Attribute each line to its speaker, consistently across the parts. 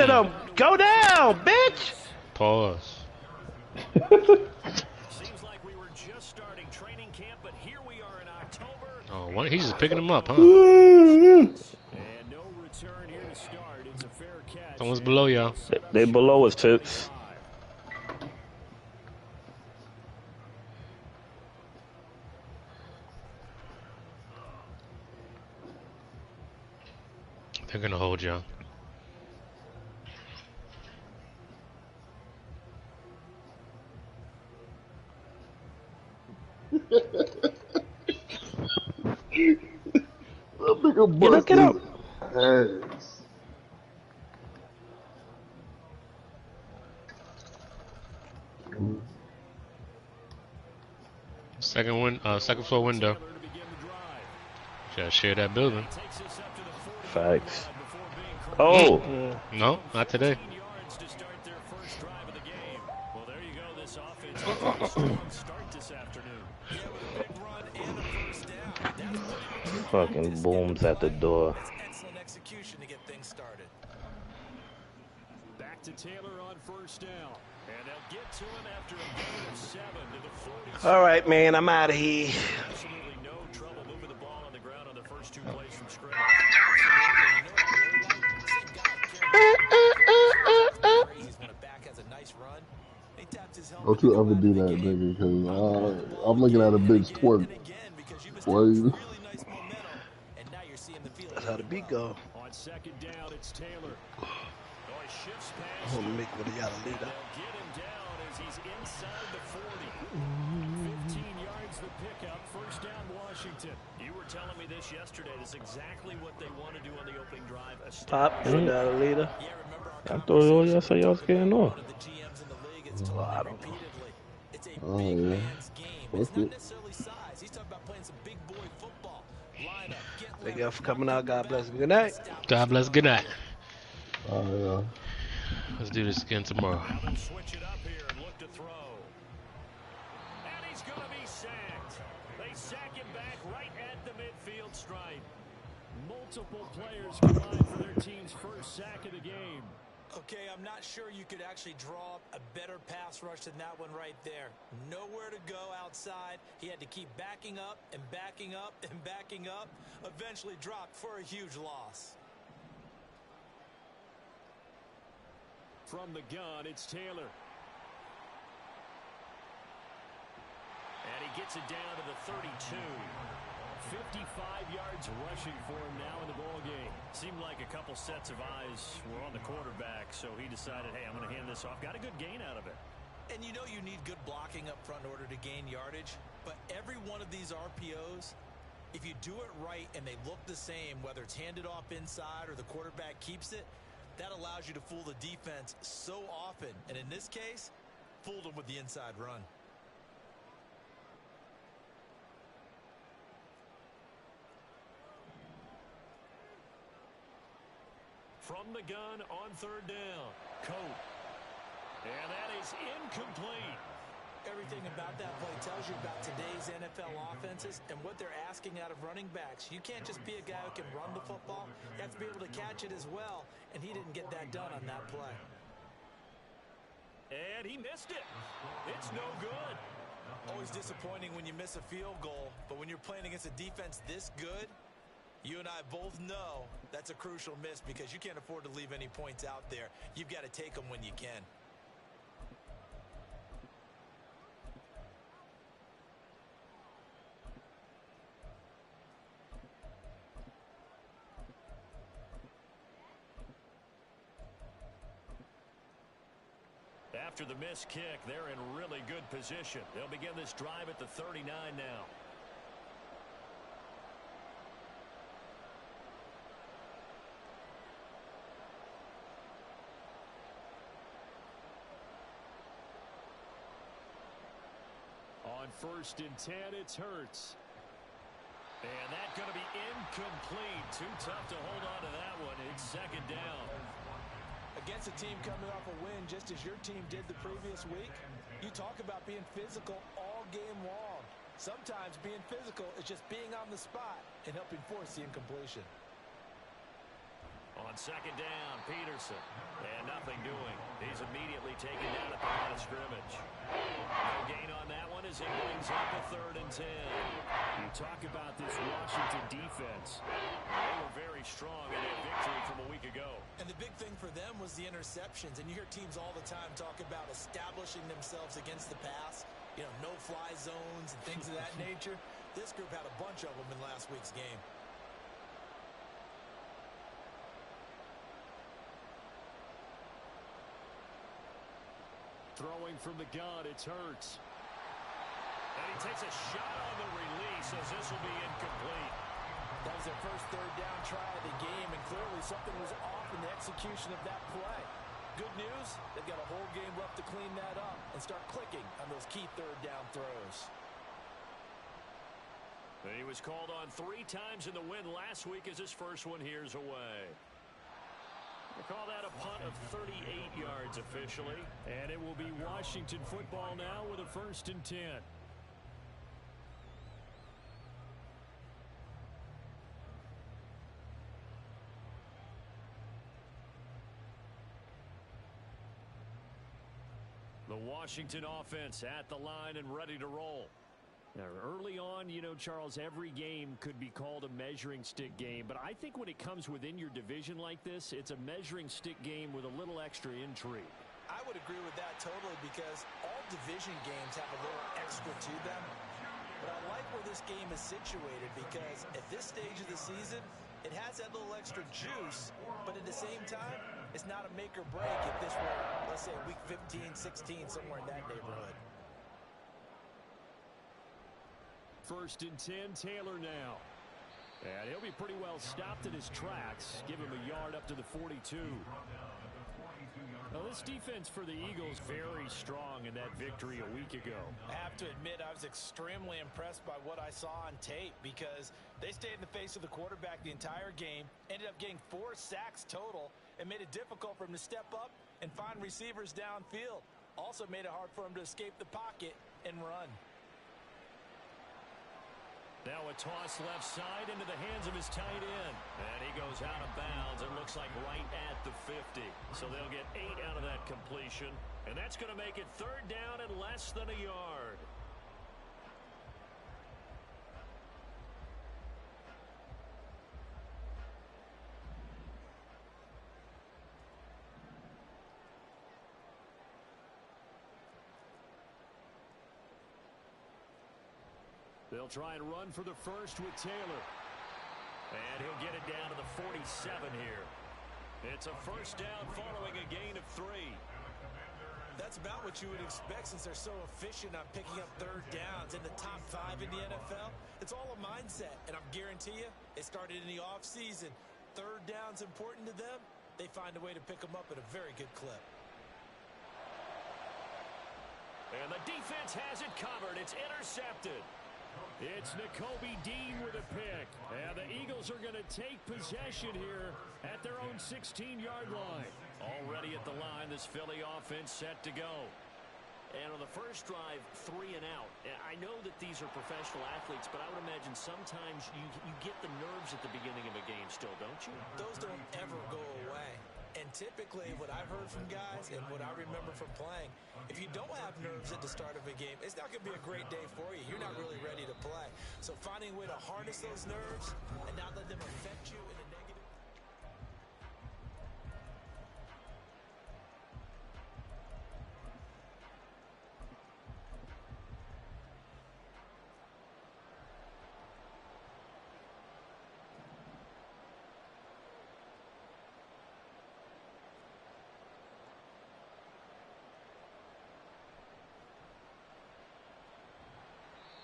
Speaker 1: of them. Go down, bitch.
Speaker 2: Pause.
Speaker 3: Seems like we were just starting training camp, but here we are in October.
Speaker 2: Oh, he's just picking him up, huh?
Speaker 3: And no return here to start. It's a fair catch.
Speaker 2: Someone's below y'all.
Speaker 1: They below us, Toots.
Speaker 2: They're gonna hold y'all.
Speaker 1: Get up.
Speaker 4: Ass.
Speaker 2: Second floor window. Should share that building.
Speaker 1: Facts. Oh.
Speaker 2: No, not today.
Speaker 1: Fucking booms at the door.
Speaker 3: Excellent execution to get things started. Back to Taylor on first down. And they'll get to him after a gain of 7 to the 40.
Speaker 1: All right, man, I'm out of here.
Speaker 3: Absolutely no trouble moving the ball on the ground on the first 2 plays from scrimmage.
Speaker 4: Don't you ever do that, nigga, because I'm looking at a bitch twerk. Boy.
Speaker 1: That's how the beat go.
Speaker 3: On second down, it's Taylor.
Speaker 1: I'm gonna make what y'all leader.
Speaker 3: Get him down as he's inside the 40. 15 yards the pickup. First down, Washington. You were telling me this yesterday. This is exactly what they want to do on the opening drive.
Speaker 1: Pop, put down the leader.
Speaker 5: I thought all y'all say y'all was getting off.
Speaker 1: Oh, I don't know.
Speaker 4: Oh, yeah. Fuck it.
Speaker 1: Thank y'all for coming out. God bless. Good night.
Speaker 2: God bless. Good night.
Speaker 4: Oh, yeah.
Speaker 2: Let's do this again tomorrow.
Speaker 3: Switch it up here and look to throw. And he's going to be sacked. They sack him back right at the midfield stripe. Multiple players combined for their team's first sack of the game.
Speaker 6: Okay, I'm not sure you could actually draw up a better pass rush than that one right there. Nowhere to go outside. He had to keep backing up and backing up and backing up. Eventually dropped for a huge loss.
Speaker 3: From the gun, it's Taylor. And he gets it down to the 32. 55 yards rushing for him now in the ball game. Seemed like a couple sets of eyes were on the quarterback, so he decided, hey, I'm going to hand this off. Got a good gain out of it.
Speaker 6: And you know you need good blocking up front in order to gain yardage, but every one of these RPOs, if you do it right and they look the same, whether it's handed off inside or the quarterback keeps it, that allows you to fool the defense so often. And in this case, fooled them with the inside run.
Speaker 3: From the gun on third down, Cope. And that is incomplete.
Speaker 6: Everything about that play tells you about today's NFL offenses and what they're asking out of running backs. You can't just be a guy who can run the football. You have to be able to catch it as well, and he didn't get that done on that play.
Speaker 3: And he missed it. It's no good.
Speaker 6: Always disappointing when you miss a field goal, but when you're playing against a defense this good, you and I both know that's a crucial miss because you can't afford to leave any points out there. You've got to take them when you can.
Speaker 3: After the missed kick, they're in really good position. They'll begin this drive at the 39 now. On 1st and 10, it's Hurts. And that's going to be incomplete. Too tough to hold on to that one. It's second down.
Speaker 6: Against a team coming off a win just as your team did the previous week, you talk about being physical all game long. Sometimes being physical is just being on the spot and helping force the incompletion.
Speaker 3: On On second down, Peterson. And nothing doing. He's immediately taken down at the line of scrimmage. No gain on that one as it brings up a 3rd and 10.
Speaker 7: You talk about this Washington defense.
Speaker 3: They were very strong in that victory from a week ago.
Speaker 6: And the big thing for them was the interceptions. And you hear teams all the time talk about establishing themselves against the pass. You know, no-fly zones and things of that nature. This group had a bunch of them in last week's game.
Speaker 7: Throwing from the gun, it's Hurts.
Speaker 3: And he takes a shot on the release as this will be incomplete.
Speaker 6: That was their first 3rd down try of the game, and clearly something was off in the execution of that play. Good news, they've got a whole game left to clean that up and start clicking on those key 3rd down throws.
Speaker 3: He was called on 3 times in the win last week as his first one here's away. We'll call that a punt of 38 yards officially.
Speaker 7: And it will be Washington football now with a 1st and 10.
Speaker 3: The Washington offense at the line and ready to roll.
Speaker 7: Now, early on, you know, Charles, every game could be called a measuring stick game. But I think when it comes within your division like this, it's a measuring stick game with a little extra intrigue.
Speaker 6: I would agree with that totally because all division games have a little extra to them. But I like where this game is situated because at this stage of the season, it has that little extra juice. But at the same time, it's not a make or break if this were, let's say, week 15, 16, somewhere in that neighborhood.
Speaker 7: 1st and 10, Taylor now. And he'll be pretty well stopped in his tracks. Give him a yard up to the 42. Now, this defense for the Eagles very strong in that victory a week ago.
Speaker 6: I have to admit, I was extremely impressed by what I saw on tape because they stayed in the face of the quarterback the entire game, ended up getting 4 sacks total, and made it difficult for him to step up and find receivers downfield. Also made it hard for him to escape the pocket and run.
Speaker 3: Now a toss left side into the hands of his tight end. And he goes out of bounds and looks like right at the 50. So they'll get 8 out of that completion. And that's going to make it 3rd down and less than a yard.
Speaker 7: They'll try and run for the first with Taylor.
Speaker 3: And he'll get it down to the 47 here. It's a 1st down following a gain of 3.
Speaker 6: That's about what you would expect since they're so efficient on picking up 3rd downs in the top 5 in the NFL. It's all a mindset, and I guarantee you, it started in the offseason. 3rd down's important to them. They find a way to pick them up at a very good clip.
Speaker 3: And the defense has it covered. It's intercepted.
Speaker 7: It's Nakobe Dean with a pick. And the Eagles are going to take possession here at their own 16-yard line.
Speaker 3: Already at the line, this Philly offense set to go. And on the first drive, 3 and out. I know that these are professional athletes, but I would imagine sometimes you get the nerves at the beginning of a game still, don't you?
Speaker 6: Those don't ever go away. And typically, what I've heard from guys and what I remember from playing, if you don't have nerves at the start of a game, it's not going to be a great day for you. You're not really ready to play. So finding a way to harness those nerves and not let them affect you in a negative.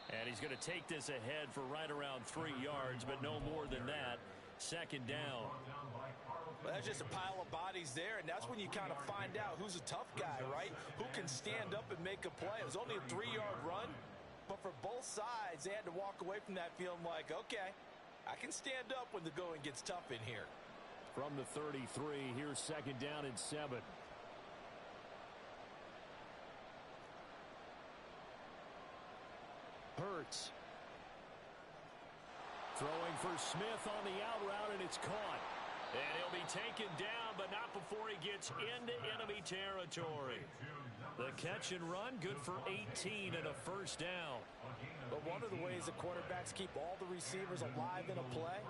Speaker 3: And he's going to take this ahead for right around 3 yards, but no more than that. 2nd down.
Speaker 6: Well, that's just a pile of bodies there, and that's when you kind of find out who's a tough guy, right? Who can stand up and make a play. It was only a 3-yard run, but for both sides, they had to walk away from that feeling like, okay, I can stand up when the going gets tough in here.
Speaker 7: From the 33, here's 2nd down and 7. Hurts. Throwing for Smith on the out route, and it's caught.
Speaker 3: And he'll be taken down, but not before he gets into enemy territory. The catch and run, good for 18 and a first down.
Speaker 6: But one of the ways the quarterbacks keep all the receivers alive in a play,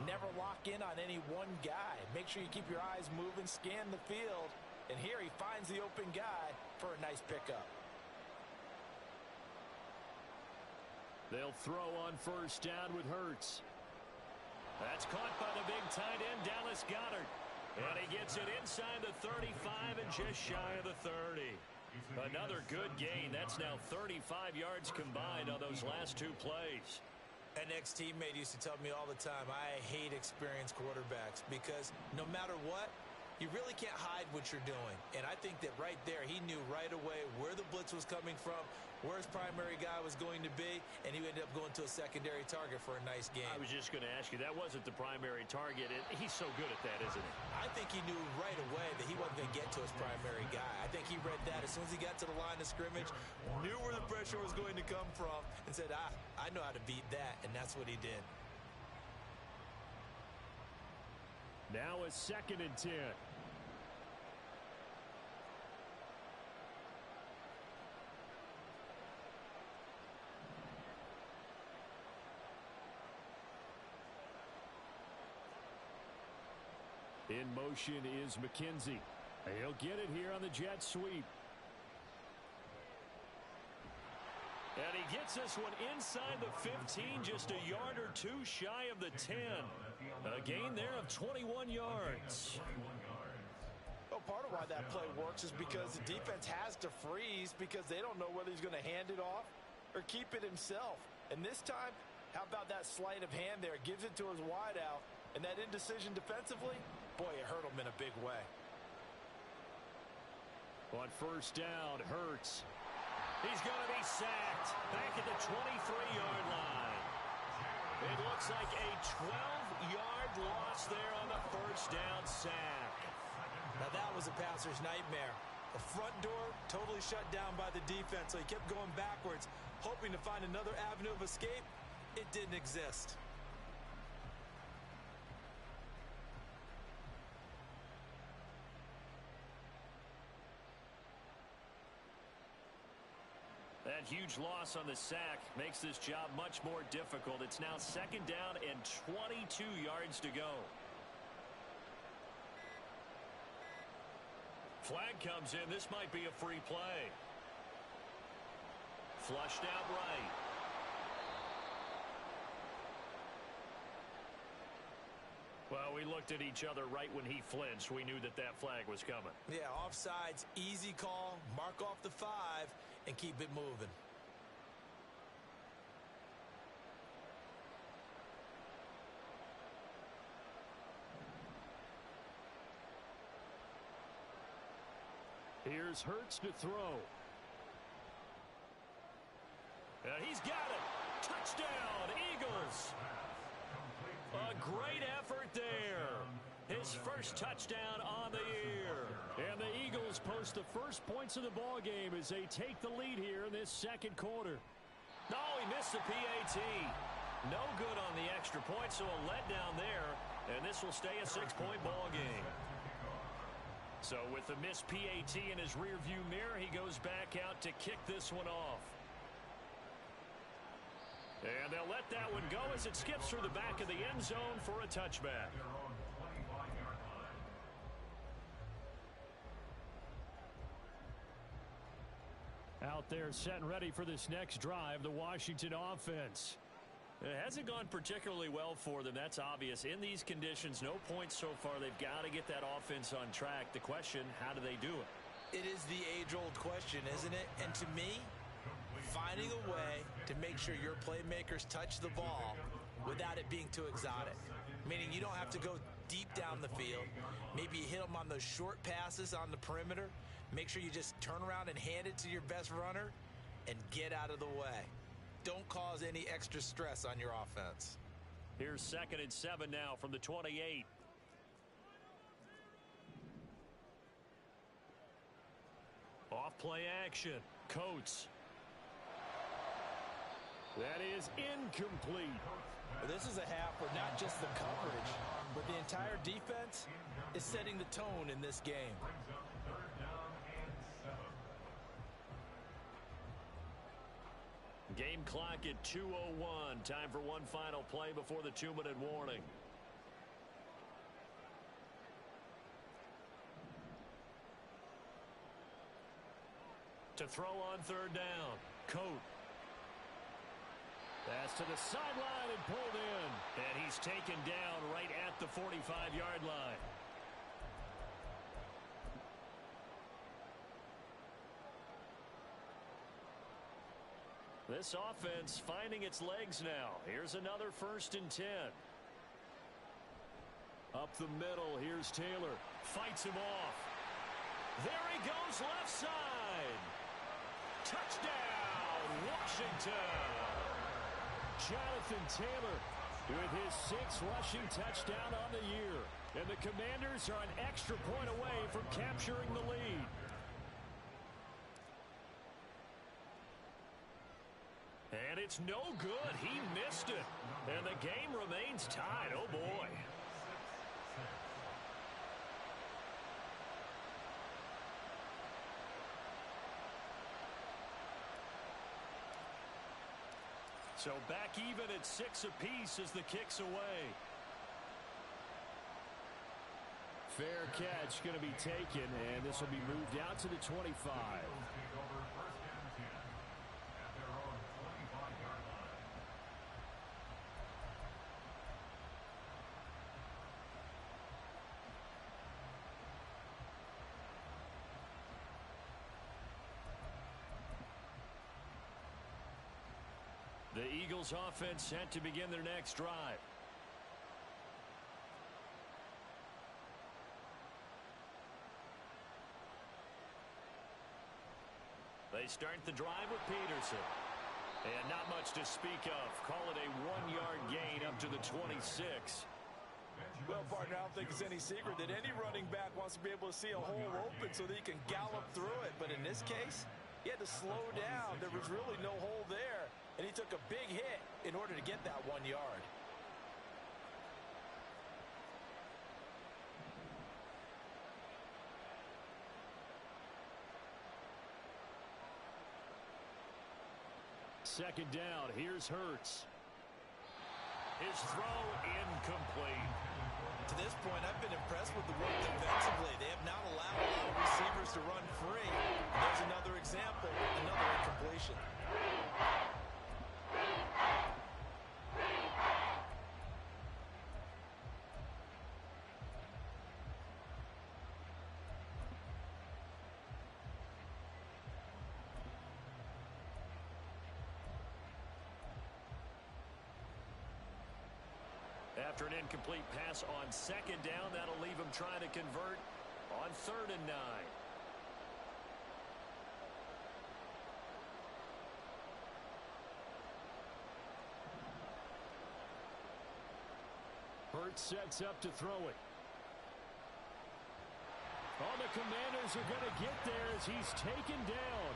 Speaker 6: never lock in on any one guy. Make sure you keep your eyes moving, scan the field, and here he finds the open guy for a nice pickup.
Speaker 7: They'll throw on first down with Hurts.
Speaker 3: That's caught by the big tight end, Dallas Goedert. And he gets it inside the 35 and just shy of the 30. Another good gain. That's now 35 yards combined on those last two plays.
Speaker 6: An ex-teammate used to tell me all the time, I hate experienced quarterbacks because no matter what, you really can't hide what you're doing. And I think that right there, he knew right away where the blitz was coming from, where his primary guy was going to be, and he ended up going to a secondary target for a nice game.
Speaker 3: I was just going to ask you, that wasn't the primary target. He's so good at that, isn't he?
Speaker 6: I think he knew right away that he wasn't going to get to his primary guy. I think he read that as soon as he got to the line of scrimmage, knew where the pressure was going to come from, and said, I know how to beat that, and that's what he did.
Speaker 7: Now a 2nd and 10. In motion is McKenzie. He'll get it here on the jet sweep.
Speaker 3: And he gets this one inside the 15, just a yard or two shy of the 10. A gain there of 21 yards.
Speaker 6: Well, part of why that play works is because the defense has to freeze because they don't know whether he's going to hand it off or keep it himself. And this time, how about that sleight of hand there? Gives it to his wideout. And that indecision defensively, boy, it hurt him in a big way.
Speaker 7: On first down, Hurts.
Speaker 3: He's going to be sacked back at the 23-yard line. It looks like a 12-yard loss there on the first down sack.
Speaker 6: Now that was a passer's nightmare. The front door totally shut down by the defense, so he kept going backwards, hoping to find another avenue of escape. It didn't exist.
Speaker 3: That huge loss on the sack makes this job much more difficult. It's now 2nd down and 22 yards to go. Flag comes in. This might be a free play. Flushed out right. Well, we looked at each other right when he flinched. We knew that that flag was coming.
Speaker 6: Yeah, offsides, easy call, mark off the 5, and keep it moving.
Speaker 7: Here's Hurts to throw.
Speaker 3: And he's got it. Touchdown, Eagles. A great effort there. His first touchdown on the year.
Speaker 7: And the Eagles post the first points of the ball game as they take the lead here in this 2nd quarter.
Speaker 3: No, he missed the PAT. No good on the extra point, so a letdown there. And this will stay a 6-point ball game. So with the missed PAT in his rearview mirror, he goes back out to kick this one off. And they'll let that one go as it skips through the back of the end zone for a touchback.
Speaker 7: Out there set and ready for this next drive, the Washington offense.
Speaker 3: It hasn't gone particularly well for them. That's obvious. In these conditions, no points so far. They've got to get that offense on track. The question, how do they do it?
Speaker 6: It is the age-old question, isn't it? And to me, finding a way to make sure your playmakers touch the ball without it being too exotic. Meaning you don't have to go deep down the field. Maybe you hit them on those short passes on the perimeter. Make sure you just turn around and hand it to your best runner and get out of the way. Don't cause any extra stress on your offense.
Speaker 3: Here's 2nd and 7 now from the 28. Off play action. Coates.
Speaker 7: That is incomplete.
Speaker 6: Well, this is a half where not just the coverage, but the entire defense is setting the tone in this game.
Speaker 3: Game clock at 2:01. Time for one final play before the 2-minute warning. To throw on third down. Coat. Pass to the sideline and pulled in. And he's taken down right at the 45-yard line. This offense finding its legs now. Here's another 1st and 10. Up the middle, here's Taylor. Fights him off. There he goes, left side. Touchdown, Washington. Jonathan Taylor with his 6th rushing touchdown on the year. And the Commanders are an extra point away from capturing the lead. And it's no good. He missed it. And the game remains tied. Oh, boy. So back even at 6 apiece as the kick's away. Fair catch going to be taken, and this will be moved out to the 25. The Eagles offense set to begin their next drive. They start the drive with Peterson. And not much to speak of. Call it a 1-yard gain up to the 26.
Speaker 6: Well, partner, I don't think it's any secret that any running back wants to be able to see a hole open so that he can gallop through it. But in this case, he had to slow down. There was really no hole there. And he took a big hit in order to get that 1 yard.
Speaker 3: Second down, here's Hurts. His throw incomplete.
Speaker 6: To this point, I've been impressed with the work defensively. They have not allowed a lot of receivers to run free. And there's another example, another incompletion.
Speaker 3: After an incomplete pass on second down, that'll leave him trying to convert on 3rd and 9. Hurts sets up to throw it. Oh, the Commanders are going to get there as he's taken down.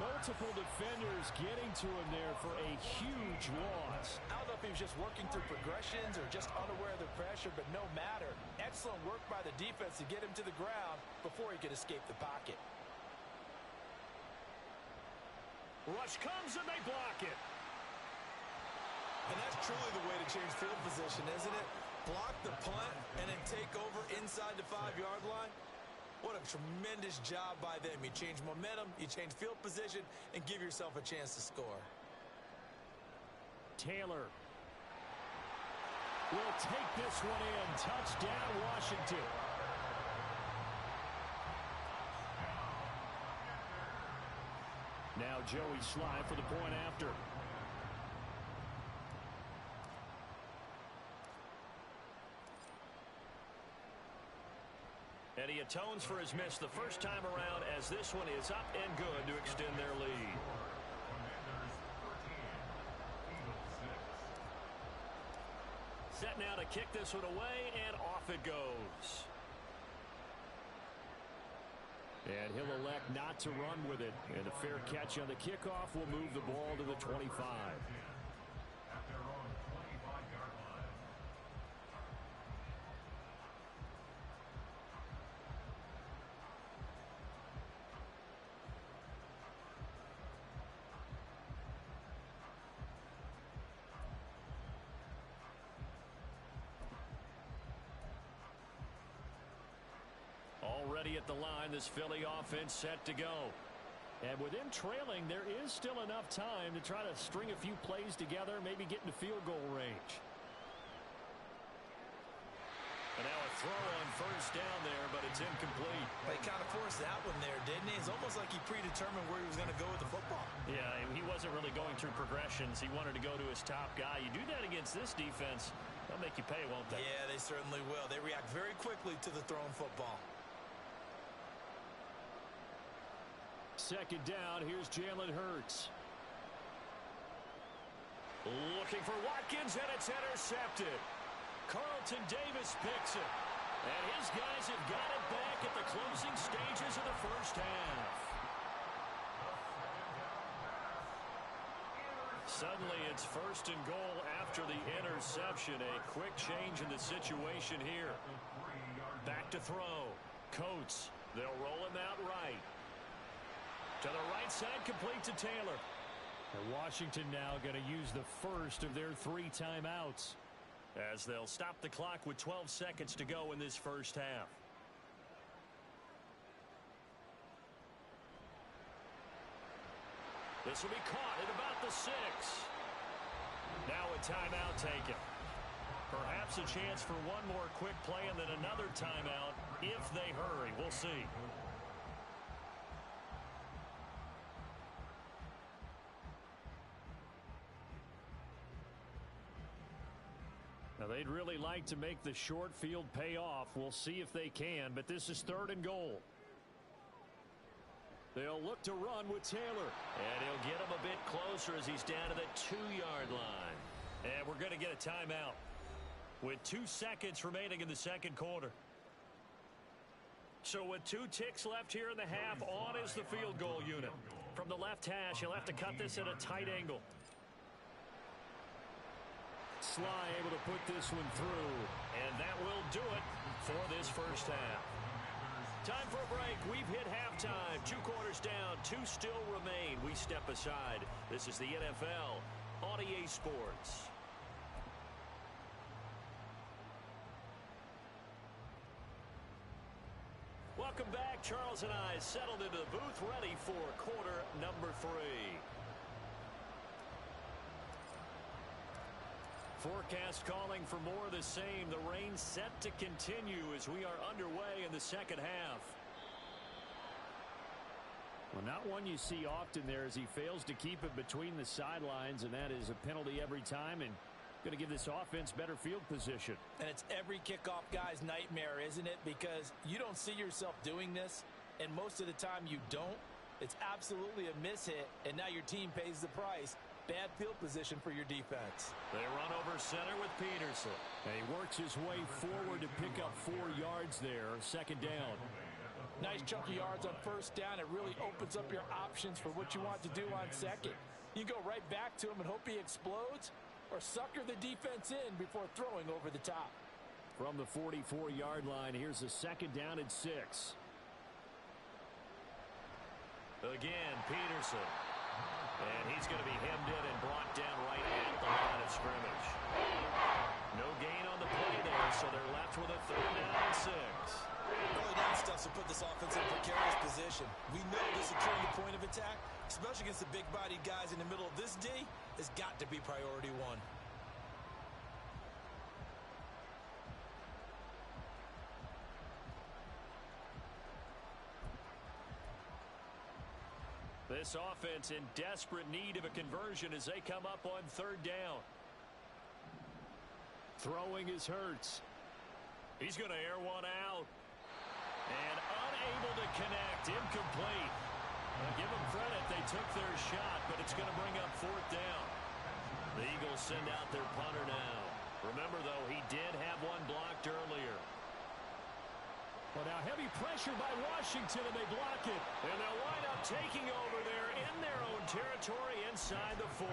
Speaker 3: Multiple defenders getting to him there for a huge loss.
Speaker 6: I don't know if he was just working through progressions or just unaware of the pressure, but no matter. Excellent work by the defense to get him to the ground before he could escape the pocket.
Speaker 3: Rush comes and they block it.
Speaker 6: And that's truly the way to change field position, isn't it? Block the punt and then take over inside the 5-yard line. What a tremendous job by them. You change momentum, you change field position, and give yourself a chance to score.
Speaker 3: Taylor will take this one in. Touchdown, Washington. Now Joey Slye for the point after. And he atones for his miss the first time around as this one is up and good to extend their lead. Set now to kick this one away, and off it goes. And he'll elect not to run with it. And a fair catch on the kickoff will move the ball to the 25.
Speaker 7: ready at the line. This Philly offense set to go. And with them trailing, there is still enough time to try to string a few plays together, maybe get into field goal range. And now a throw on first down there, but it's incomplete.
Speaker 6: He kind of forced that one there, didn't he? It's almost like he predetermined where he was going to go with the football.
Speaker 3: Yeah, he wasn't really going through progressions. He wanted to go to his top guy. You do that against this defense, they'll make you pay, won't they?
Speaker 6: Yeah, they certainly will. They react very quickly to the thrown football.
Speaker 7: Second down, here's Jalen Hurts.
Speaker 3: Looking for Watkins, and it's intercepted. Carlton Davis picks it. And his guys have got it back at the closing stages of the first half. Suddenly it's first and goal after the interception. A quick change in the situation here. Back to throw. Coates. They'll roll him out right. To the right side, complete to Taylor.
Speaker 7: And Washington now going to use the first of their 3 timeouts,
Speaker 3: as they'll stop the clock with 12 seconds to go in this first half. This will be caught at about the 6. Now a timeout taken. Perhaps a chance for one more quick play and then another timeout if they hurry. We'll see.
Speaker 7: Now, they'd really like to make the short field pay off. We'll see if they can, but this is 3rd and goal.
Speaker 3: They'll look to run with Taylor. And he'll get him a bit closer as he's down to the 2-yard line.
Speaker 7: And we're going to get a timeout with 2 seconds remaining in the second quarter.
Speaker 3: So with 2 ticks left here in the half, on is the field goal unit. From the left hash, he'll have to cut this at a tight angle.
Speaker 7: Sly able to put this one through.
Speaker 3: And that will do it for this first half. Time for a break. We've hit halftime. 2 quarters down. 2 still remain. We step aside. This is the NFL on EA Sports. Welcome back. Charles and I settled into the booth ready for quarter number 3.
Speaker 7: Forecast calling for more of the same. The rain set to continue as we are underway in the second half. Well, not one you see often there as he fails to keep it between the sidelines, and that is a penalty every time and going to give this offense better field position.
Speaker 6: And it's every kickoff guy's nightmare, isn't it? Because you don't see yourself doing this, and most of the time you don't. It's absolutely a mishit, and now your team pays the price. Bad field position for your defense.
Speaker 3: They run over center with Peterson.
Speaker 7: And he works his way forward to pick up 4 yards there. Second down.
Speaker 6: Nice chunk of yards on first down. It really opens up your options for what you want to do on second. You go right back to him and hope he explodes, or sucker the defense in before throwing over the top.
Speaker 7: From the 44-yard line, here's a second down and 6.
Speaker 3: Again, Peterson. And he's going to be hemmed in and brought down right at the line of scrimmage. No gain on the play there, so they're left with a 3rd down and 6.
Speaker 6: Early down stuff to put this offense in a precarious position. We know the securing the point of attack, especially against the big-bodied guys in the middle of this D, has got to be priority 1.
Speaker 3: This offense in desperate need of a conversion as they come up on 3rd down.
Speaker 7: Throwing is Hurts.
Speaker 3: He's going to air one out. And unable to connect. Incomplete. Give them credit. They took their shot, but it's going to bring up 4th down. The Eagles send out their punter now. Remember, though, he did have one blocked earlier.
Speaker 7: Well, now heavy pressure by Washington, and they block it.
Speaker 3: And they'll wind up taking over there in their own territory inside the 40.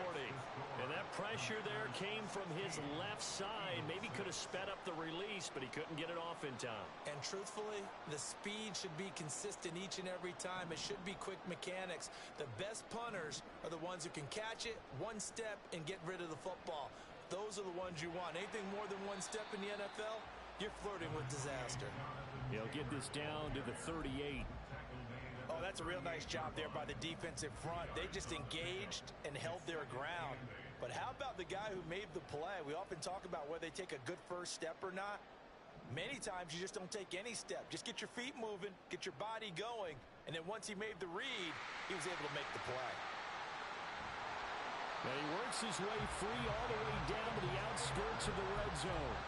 Speaker 3: And that pressure there came from his left side. Maybe could have sped up the release, but he couldn't get it off in time.
Speaker 6: And truthfully, the speed should be consistent each and every time. It should be quick mechanics. The best punters are the ones who can catch it, one step, and get rid of the football. Those are the ones you want. Anything more than one step in the NFL, you're flirting with disaster.
Speaker 7: He'll get this down to the 38.
Speaker 6: Oh, that's a real nice job there by the defensive front. They just engaged and held their ground. But how about the guy who made the play? We often talk about whether they take a good first step or not. Many times you just don't take any step. Just get your feet moving, get your body going, and then once he made the read, he was able to make the play.
Speaker 7: And he works his way free all the way down to the outskirts of the red zone.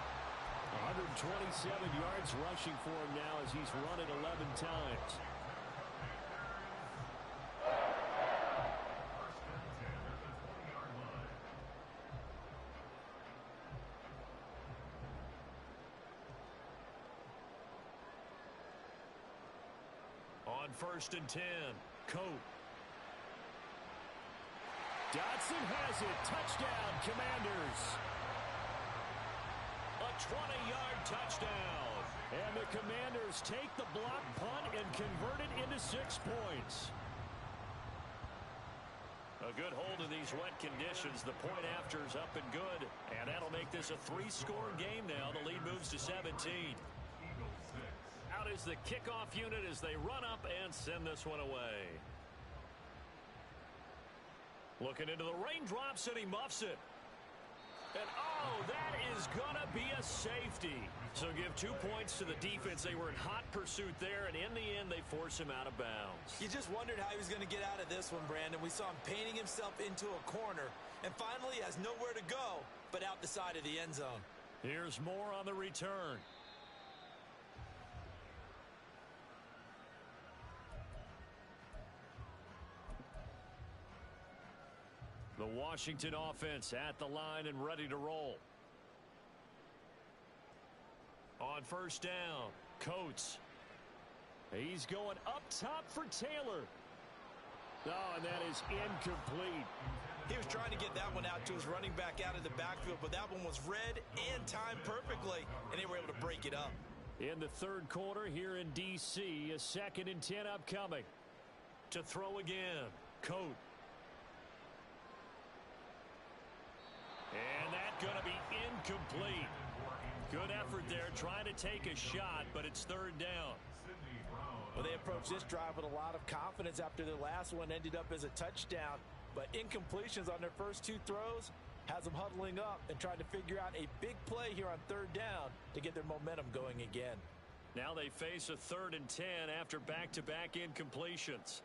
Speaker 7: 127 yards rushing for him now as he's run it 11 times. On 1st and 10, Coat. Dotson has it. Touchdown, Commanders. A 20-yard touchdown. And the Commanders take the block punt and convert it into 6 points. A good hold in these wet conditions. The point after is up and good. And that'll make this a 3-score game now. The lead moves to 17. Out is the kickoff unit as they run up and send this one away. Looking into the raindrops, and he muffs it. And, oh, that is going to be a safety. So give 2 points to the defense. They were in hot pursuit there, and in the end, they force him out of bounds.
Speaker 6: You just wondered how he was going to get out of this one, Brandon. We saw him painting himself into a corner, and finally has nowhere to go but out the side of the end zone.
Speaker 7: Here's more on the return. The Washington offense at the line and ready to roll. On 1st down, Coates. He's going up top for Taylor. Oh, and that is incomplete.
Speaker 6: He was trying to get that one out to his running back out of the backfield, but that one was read and timed perfectly, and they were able to break it up.
Speaker 7: In the 3rd quarter here in D.C., a 2nd and 10 upcoming. To throw again, Coates. And that's going to be incomplete. Good effort there trying to take a shot, but it's 3rd down.
Speaker 6: Well, they approached this drive with a lot of confidence after their last one ended up as a touchdown. But incompletions on their first 2 throws has them huddling up and trying to figure out a big play here on 3rd down to get their momentum going again.
Speaker 7: Now they face a 3rd and 10 after back-to-back incompletions.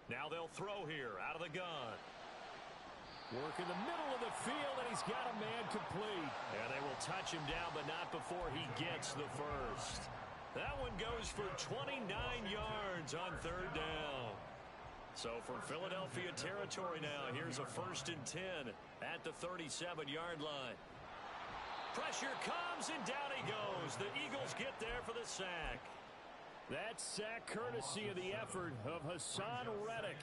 Speaker 7: Now they'll throw here out of the gun. Work in the middle of the field, and he's got a man complete. And they will touch him down, but not before he gets the first. That one goes for 29 yards on 3rd down. So from Philadelphia territory now, here's a 1st and 10 at the 37-yard line. Pressure comes, and down he goes. The Eagles get there for the sack. That sack courtesy of the effort of Hassan Reddick.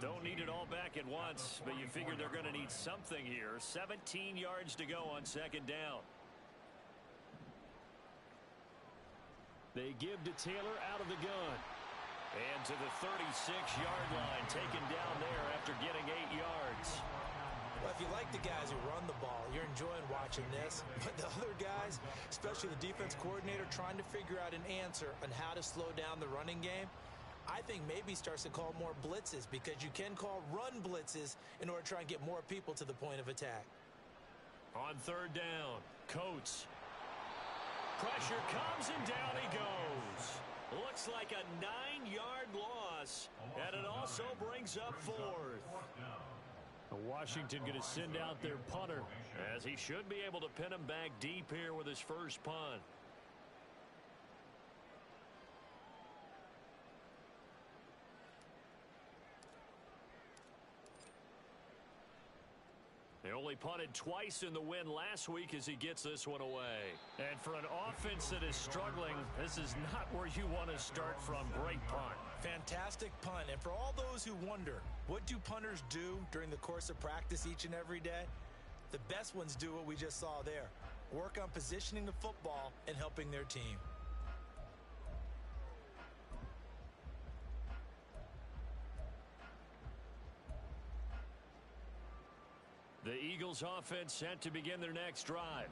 Speaker 7: Don't need it all back at once, but you figure they're going to need something here. 17 yards to go on 2nd down. They give to Taylor out of the gun. And to the 36-yard line, taken down there after getting 8 yards.
Speaker 6: Well, if you like the guys who run the ball, you're enjoying watching this. But the other guys, especially the defense coordinator, trying to figure out an answer on how to slow down the running game, I think maybe starts to call more blitzes, because you can call run blitzes in order to try and get more people to the point of attack.
Speaker 7: On 3rd down, Coates. Pressure comes, and down he goes. Looks like a 9-yard loss, and it also brings up 4th. Washington going to send out their punter, as he should be able to pin him back deep here with his first punt. They only punted twice in the win last week as he gets this one away. And for an offense that is struggling, this is not where you want to start from. Great punt.
Speaker 6: Fantastic punt. And for all those who wonder, what do punters do during the course of practice each and every day? The best ones do what we just saw there. Work on positioning the football and helping their team.
Speaker 7: The Eagles offense set to begin their next drive.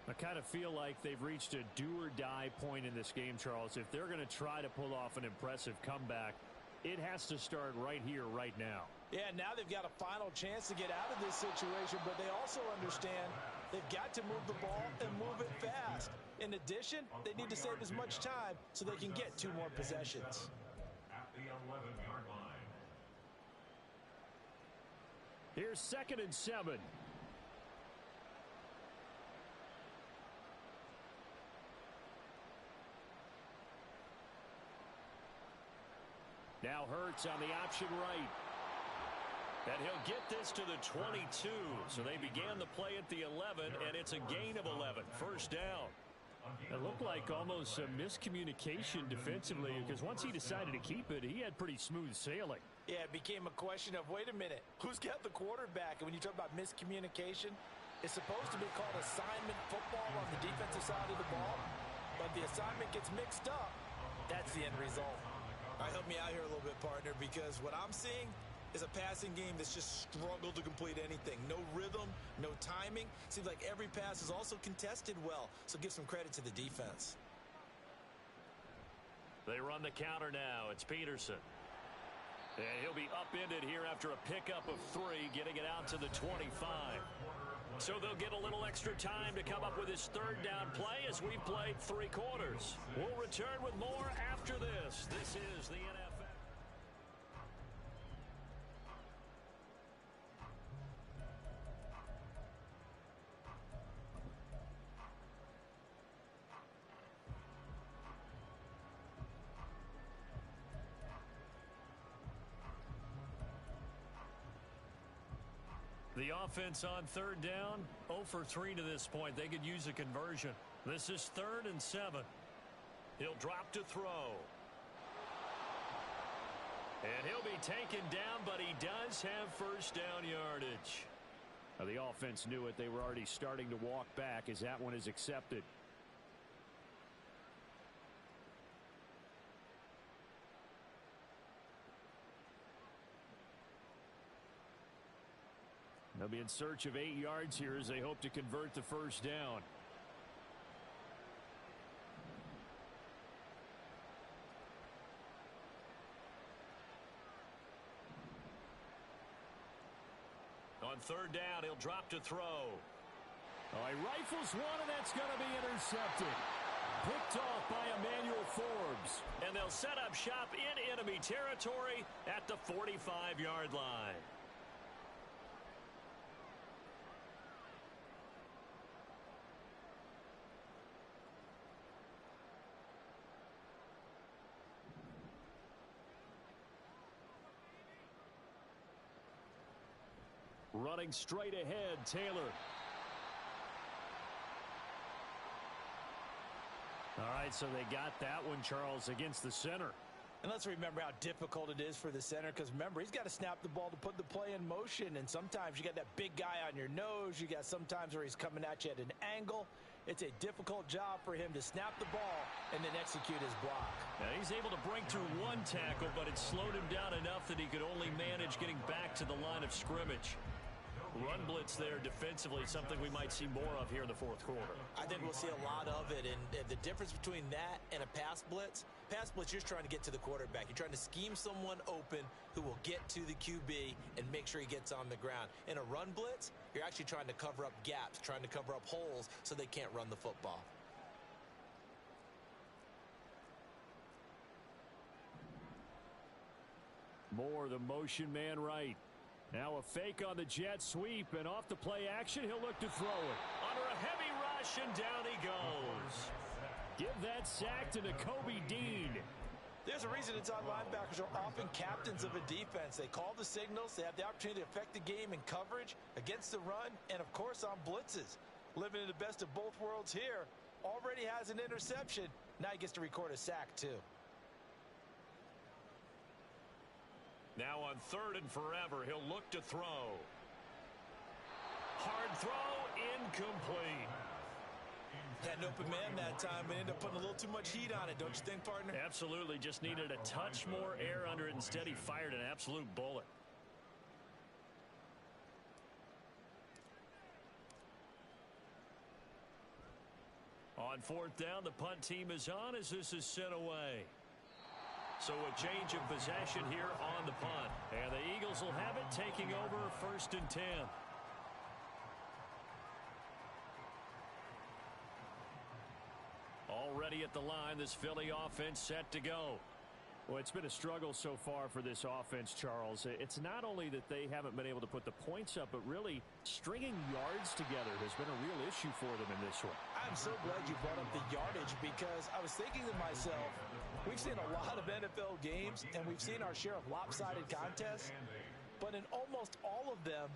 Speaker 7: I kind of feel like they've reached a do-or-die point in this game, Charles. If they're going to try to pull off an impressive comeback, it has to start right here, right now.
Speaker 6: Yeah, now they've got a final chance to get out of this situation, but they also understand they've got to move the ball and move it fast. In addition, they need to save as much time so they can get 2 more possessions.
Speaker 8: At the 11-yard line.
Speaker 7: Here's 2nd and 7. Now Hurts on the option right. And he'll get this to the 22. So they began the play at the 11, and it's a gain of 11. First down. It looked like almost a miscommunication defensively, because once he decided to keep it, he had pretty smooth sailing.
Speaker 6: Yeah, it became a question of, wait a minute, who's got the quarterback? And when you talk about miscommunication, it's supposed to be called assignment football on the defensive side of the ball. But the assignment gets mixed up. That's the end result. All right, help me out here a little bit, partner, because what I'm seeing is a passing game that's just struggled to complete anything. No rhythm, no timing. Seems like every pass is also contested well, so give some credit to the defense.
Speaker 7: They run the counter now. It's Peterson. And he'll be upended here after a pickup of 3, getting it out to the 25. So they'll get a little extra time to come up with his 3rd down play as we've played 3 quarters. We'll return with more after this. This is the NFL. The offense on 3rd down, 0 for 3 to this point. They could use a conversion. This is 3rd and 7. He'll drop to throw. And he'll be taken down, but he does have first down yardage. Now, the offense knew it. They were already starting to walk back as that one is accepted. They'll be in search of 8 yards here as they hope to convert the first down. On 3rd down, he'll drop to throw. Oh, he rifles one, and that's going to be intercepted. Picked off by Emmanuel Forbes. And they'll set up shop in enemy territory at the 45-yard line. Running straight ahead, Taylor. All right, so they got that one, Charles, against the center.
Speaker 6: And let's remember how difficult it is for the center, because remember, he's got to snap the ball to put the play in motion, and sometimes you got that big guy on your nose. You got sometimes where he's coming at you at an angle. It's a difficult job for him to snap the ball and then execute his block.
Speaker 7: Now, he's able to break through 1 tackle, but it slowed him down enough that he could only manage getting back to the line of scrimmage. Run blitz there defensively, something we might see more of here in the 4th quarter.
Speaker 6: I think we'll see a lot of it, and the difference between that and a pass blitz, you're trying to get to the quarterback. You're trying to scheme someone open who will get to the QB and make sure he gets on the ground. In a run blitz, you're actually trying to cover up gaps, trying to cover up holes so they can't run the football.
Speaker 7: More the motion man right. Now a fake on the jet sweep, and off the play action, he'll look to throw it. Under a heavy rush, and down he goes. Give that sack to Nakobe Dean.
Speaker 6: There's a reason inside linebackers are often captains of a defense. They call the signals. They have the opportunity to affect the game in coverage, against the run, and, of course, on blitzes. Living in the best of both worlds here. Already has an interception. Now he gets to record a sack, too.
Speaker 7: Now on 3rd and forever, he'll look to throw. Hard throw, incomplete.
Speaker 6: Had an open man that time, but ended up putting a little too much heat on it, don't you think, partner?
Speaker 7: Absolutely. Just needed a touch more air under it. Instead, he fired an absolute bullet.
Speaker 3: On fourth down, the punt team is on as this is sent away. So a change of possession here on the punt. And the Eagles will have it, taking over 1st and 10. Already at the line, this Philly offense set to go.
Speaker 7: Well, it's been a struggle so far for this offense, Charles. It's not only that they haven't been able to put the points up, but really stringing yards together has been a real issue for them in this one.
Speaker 6: I'm so glad you brought up the yardage because I was thinking to myself, we've seen a lot of NFL games and we've seen our share of lopsided contests, but in almost all of them,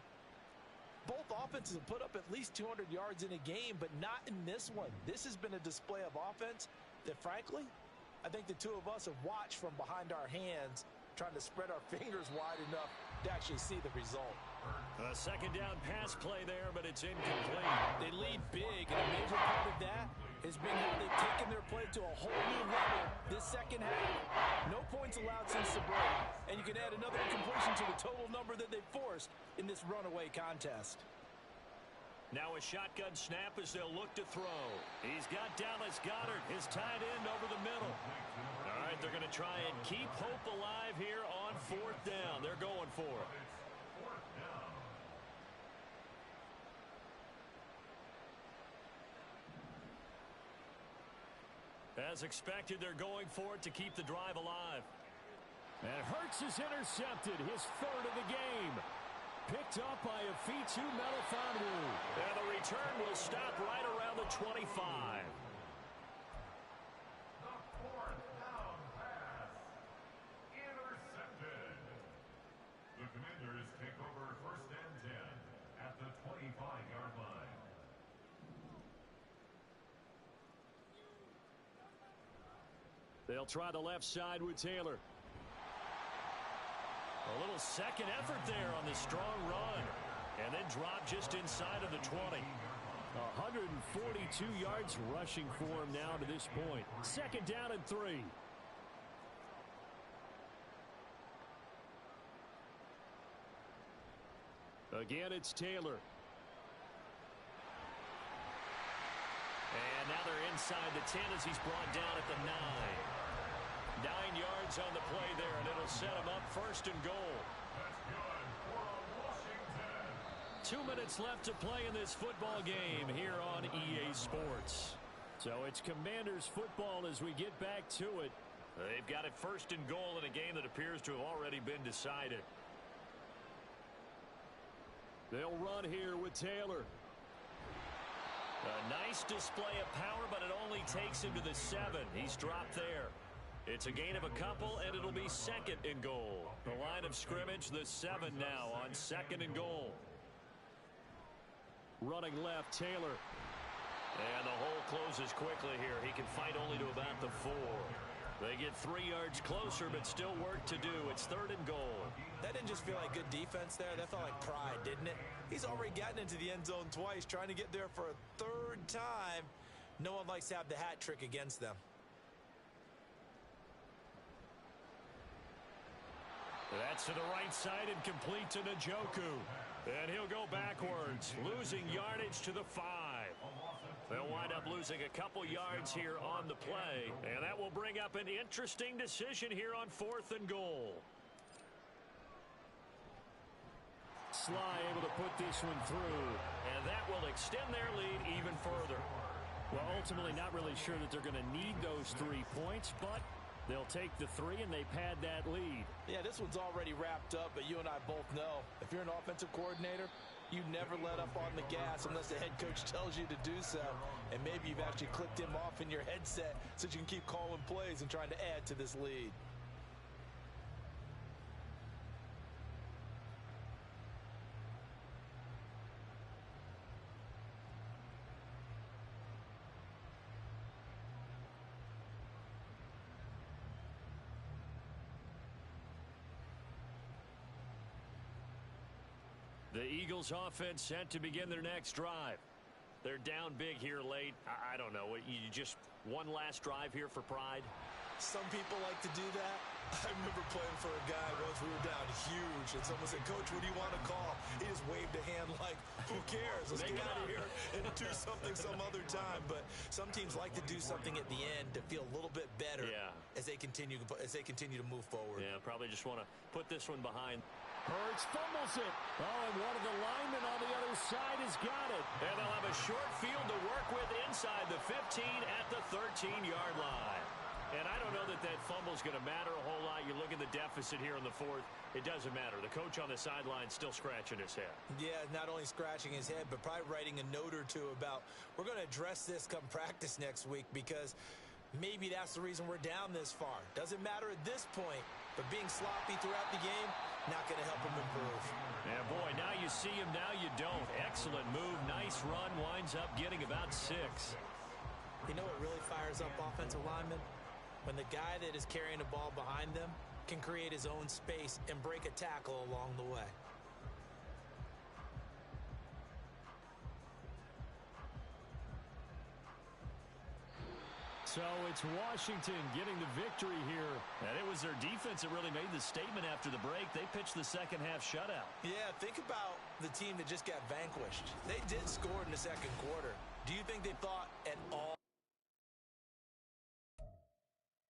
Speaker 6: both offenses have put up at least 200 yards in a game, but not in this one. This has been a display of offense that, frankly, I think the two of us have watched from behind our hands, trying to spread our fingers wide enough to actually see the result.
Speaker 3: A second down pass play there, but it's incomplete.
Speaker 6: They lead big, and a major part of that has been how they've taken their play to a whole new level this second half. No points allowed since the break, and you can add another incompletion to the total number that they forced in this runaway contest.
Speaker 3: Now a shotgun snap as they'll look to throw. He's got Dallas Goedert, his tight end, over the middle. All right, they're going to try and keep hope alive here on fourth down. They're going for it. As expected, they're going for it to keep the drive alive.
Speaker 7: And Hurts is intercepted, his 3rd of the game. Picked up by Afitu Melifonwu.
Speaker 3: And the return will stop right around the 25.
Speaker 8: The 4th down pass. Intercepted. The Commanders take over 1st and 10 at the 25-yard line.
Speaker 7: They'll try the left side with Taylor.
Speaker 3: A little second effort there on the strong run. And then drop just inside of the 20.
Speaker 7: 142 yards rushing for him now to this point. 2nd down and 3. Again, it's Taylor.
Speaker 3: And now they're inside the 10 as he's brought down at the 9. 9 yards on the play there, and it'll set him up 1st and goal.
Speaker 8: That's good for Washington.
Speaker 3: 2 minutes left to play in this football game here on EA Sports.
Speaker 7: So it's Commanders football as we get back to it.
Speaker 3: They've got it 1st and goal in a game that appears to have already been decided.
Speaker 7: They'll run here with Taylor.
Speaker 3: A nice display of power, but it only takes him to the 7. He's dropped there. It's a gain of a couple, and it'll be 2nd and goal. The line of scrimmage, the 7 now on 2nd and goal.
Speaker 7: Running left, Taylor.
Speaker 3: And the hole closes quickly here. He can fight only to about the 4. They get 3 yards closer, but still work to do. It's 3rd and goal.
Speaker 6: That didn't just feel like good defense there. That felt like pride, didn't it? He's already gotten into the end zone twice, trying to get there for a 3rd time. No one likes to have the hat trick against them.
Speaker 3: That's to the right side and complete to Njoku. And he'll go backwards, losing yardage to the 5. They'll wind up losing a couple yards here on the play. And that will bring up an interesting decision here on 4th and goal.
Speaker 7: Sly able to put this one through.
Speaker 3: And that will extend their lead even further.
Speaker 7: Well, ultimately not really sure that they're going to need those 3 points, but they'll take the 3 and they pad that lead.
Speaker 6: Yeah, this one's already wrapped up, but you and I both know if you're an offensive coordinator, you never let up on the gas unless the head coach tells you to do so. And maybe you've actually clicked him off in your headset so you can keep calling plays and trying to add to this lead.
Speaker 3: The Eagles offense set to begin their next drive. They're down big here late. I don't know. You just one last drive here for pride?
Speaker 6: Some people like to do that. I remember playing for a guy once. We were down huge, and someone said, "Coach, what do you want to call?" He just waved a hand like, "Who cares? Let's get out of here and do something some other time." But some teams like to do something at the end to feel a little bit better as they continue to move forward.
Speaker 3: Yeah, probably just want to put this one behind. Hurts fumbles it. Oh, and one of the linemen on the other side has got it. And they'll have a short field to work with inside the 15 at the 13-yard line. And I don't know that fumble is going to matter a whole lot. You look at the deficit here in the fourth. It doesn't matter. The coach on the sideline still scratching his head.
Speaker 6: Yeah, not only scratching his head, but probably writing a note or two about, we're going to address this come practice next week, because maybe that's the reason we're down this far. Doesn't matter at this point, but being sloppy throughout the game, not going to help him improve.
Speaker 3: Yeah, boy, now you see him, now you don't. Excellent move, nice run, winds up getting about 6.
Speaker 6: You know what really fires up offensive linemen? When the guy that is carrying the ball behind them can create his own space and break a tackle along the way.
Speaker 7: So it's Washington getting the victory here.
Speaker 3: And it was their defense that really made the statement after the break. They pitched the second half shutout.
Speaker 6: Yeah, think about the team that just got vanquished. They did score in the second quarter. Do you think they thought at all